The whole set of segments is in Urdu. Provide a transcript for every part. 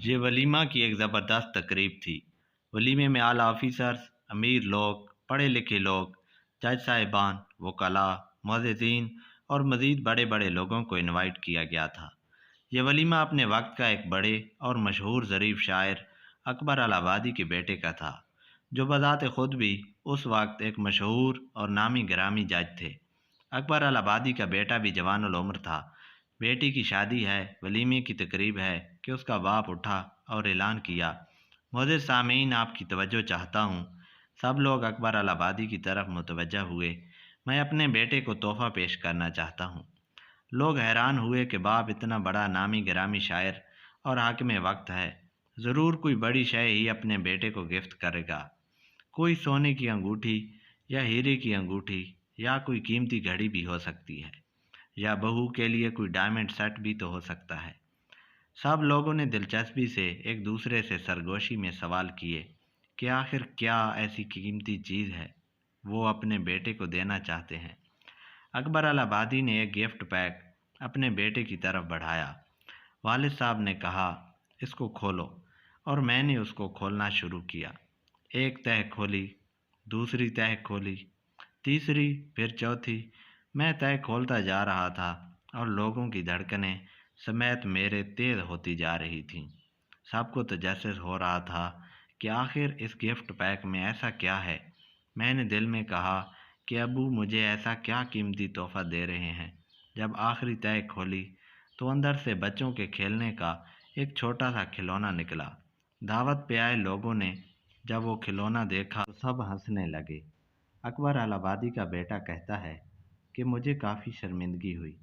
یہ ولیمہ کی ایک زبردست تقریب تھی۔ ولیمے میں اعلیٰ آفیسرز، امیر لوگ، پڑھے لکھے لوگ، جج صاحبان، وکلاء، معززین اور مزید بڑے بڑے لوگوں کو انوائٹ کیا گیا تھا۔ یہ ولیمہ اپنے وقت کا ایک بڑے اور مشہور ظریف شاعر اکبر الہ آبادی کے بیٹے کا تھا، جو بذات خود بھی اس وقت ایک مشہور اور نامی گرامی جج تھے۔ اکبر الہ آبادی کا بیٹا بھی جوان العمر تھا۔ بیٹی کی شادی ہے، ولیمے کی تقریب ہے کہ اس کا باپ اٹھا اور اعلان کیا، معزز سامعین، آپ کی توجہ چاہتا ہوں۔ سب لوگ اکبر الہ آبادی کی طرف متوجہ ہوئے۔ میں اپنے بیٹے کو تحفہ پیش کرنا چاہتا ہوں۔ لوگ حیران ہوئے کہ باپ اتنا بڑا نامی گرامی شاعر اور حاکم وقت ہے، ضرور کوئی بڑی شے ہی اپنے بیٹے کو گفٹ کرے گا۔ کوئی سونے کی انگوٹھی یا ہیرے کی انگوٹھی یا کوئی قیمتی گھڑی بھی ہو سکتی ہے، یا بہو کے لیے کوئی ڈائمنڈ سیٹ بھی تو ہو سکتا ہے۔ سب لوگوں نے دلچسپی سے ایک دوسرے سے سرگوشی میں سوال کیے کہ آخر کیا ایسی قیمتی چیز ہے وہ اپنے بیٹے کو دینا چاہتے ہیں۔ اکبر الہ آبادی نے ایک گفٹ پیک اپنے بیٹے کی طرف بڑھایا۔ والد صاحب نے کہا، اس کو کھولو، اور میں نے اس کو کھولنا شروع کیا۔ ایک تہہ کھولی، دوسری تہہ کھولی، تیسری، پھر چوتھی۔ میں تہہ کھولتا جا رہا تھا اور لوگوں کی دھڑکنیں سمیت میرے تیز ہوتی جا رہی تھیں۔ سب کو تجسس ہو رہا تھا کہ آخر اس گفٹ پیک میں ایسا کیا ہے۔ میں نے دل میں کہا کہ ابو مجھے ایسا کیا قیمتی تحفہ دے رہے ہیں۔ جب آخری تہہ کھولی تو اندر سے بچوں کے کھیلنے کا ایک چھوٹا سا کھلونا نکلا۔ دعوت پہ آئے لوگوں نے جب وہ کھلونا دیکھا تو سب ہنسنے لگے۔ اکبر الہ آبادی کا بیٹا کہتا ہے کہ مجھے کافی شرمندگی ہوئی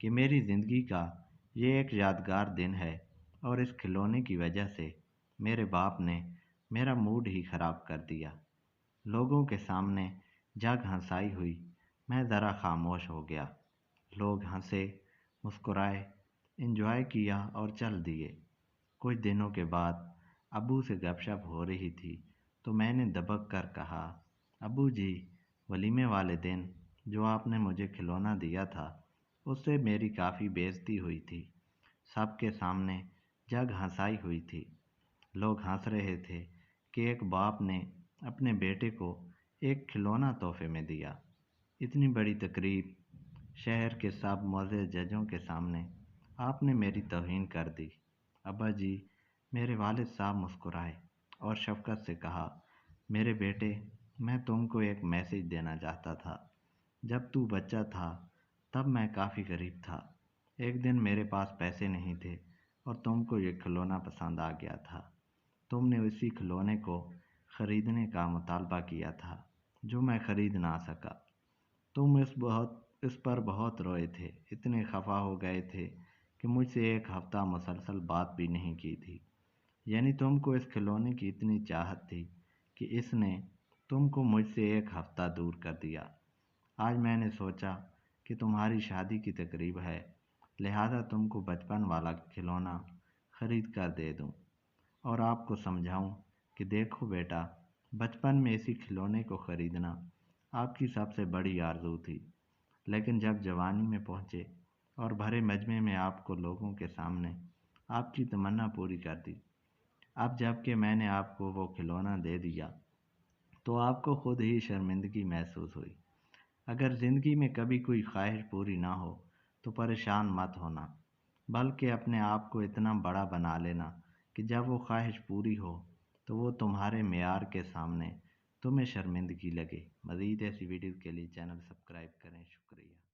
کہ میری زندگی کا یہ ایک یادگار دن ہے اور اس کھلونے کی وجہ سے میرے باپ نے میرا موڈ ہی خراب کر دیا۔ لوگوں کے سامنے جگ ہنسائی ہوئی، میں ذرا خاموش ہو گیا۔ لوگ ہنسے، مسکرائے، انجوائے کیا اور چل دیے۔ کچھ دنوں کے بعد ابو سے گپ شپ ہو رہی تھی تو میں نے دبک کر کہا، ابو جی، ولیمے والے دن جو آپ نے مجھے کھلونا دیا تھا اس سے میری کافی بے عزتی ہوئی تھی۔ سب کے سامنے جگ ہنسائی ہوئی تھی۔ لوگ ہنس رہے تھے کہ ایک باپ نے اپنے بیٹے کو ایک کھلونا تحفے میں دیا۔ اتنی بڑی تقریب، شہر کے سب معزز ججوں کے سامنے آپ نے میری توہین کر دی۔ ابا جی، میرے والد صاحب مسکرائے اور شفقت سے کہا، میرے بیٹے، میں تم کو ایک میسج دینا چاہتا تھا۔ جب تو بچہ تھا تب میں کافی غریب تھا۔ ایک دن میرے پاس پیسے نہیں تھے اور تم کو یہ کھلونا پسند آ گیا تھا۔ تم نے اسی کھلونے کو خریدنے کا مطالبہ کیا تھا جو میں خرید نہ سکا۔ تم اس پر بہت روئے تھے، اتنے خفا ہو گئے تھے کہ مجھ سے ایک ہفتہ مسلسل بات بھی نہیں کی تھی۔ یعنی تم کو اس کھلونے کی اتنی چاہت تھی کہ اس نے تم کو مجھ سے ایک ہفتہ دور کر دیا۔ آج میں نے سوچا کہ تمہاری شادی کی تقریب ہے، لہذا تم کو بچپن والا کھلونا خرید کر دے دوں اور آپ کو سمجھاؤں کہ دیکھو بیٹا، بچپن میں اسی کھلونے کو خریدنا آپ کی سب سے بڑی آرزو تھی، لیکن جب جوانی میں پہنچے اور بھرے مجمع میں آپ کو لوگوں کے سامنے آپ کی تمنا پوری کر دی۔ اب جب کہ میں نے آپ کو وہ کھلونا دے دیا تو آپ کو خود ہی شرمندگی محسوس ہوئی۔ اگر زندگی میں کبھی کوئی خواہش پوری نہ ہو تو پریشان مت ہونا، بلکہ اپنے آپ کو اتنا بڑا بنا لینا کہ جب وہ خواہش پوری ہو تو وہ تمہارے معیار کے سامنے تمہیں شرمندگی لگے۔ مزید ایسی ویڈیو کے لیے چینل سبسکرائب کریں۔ شکریہ۔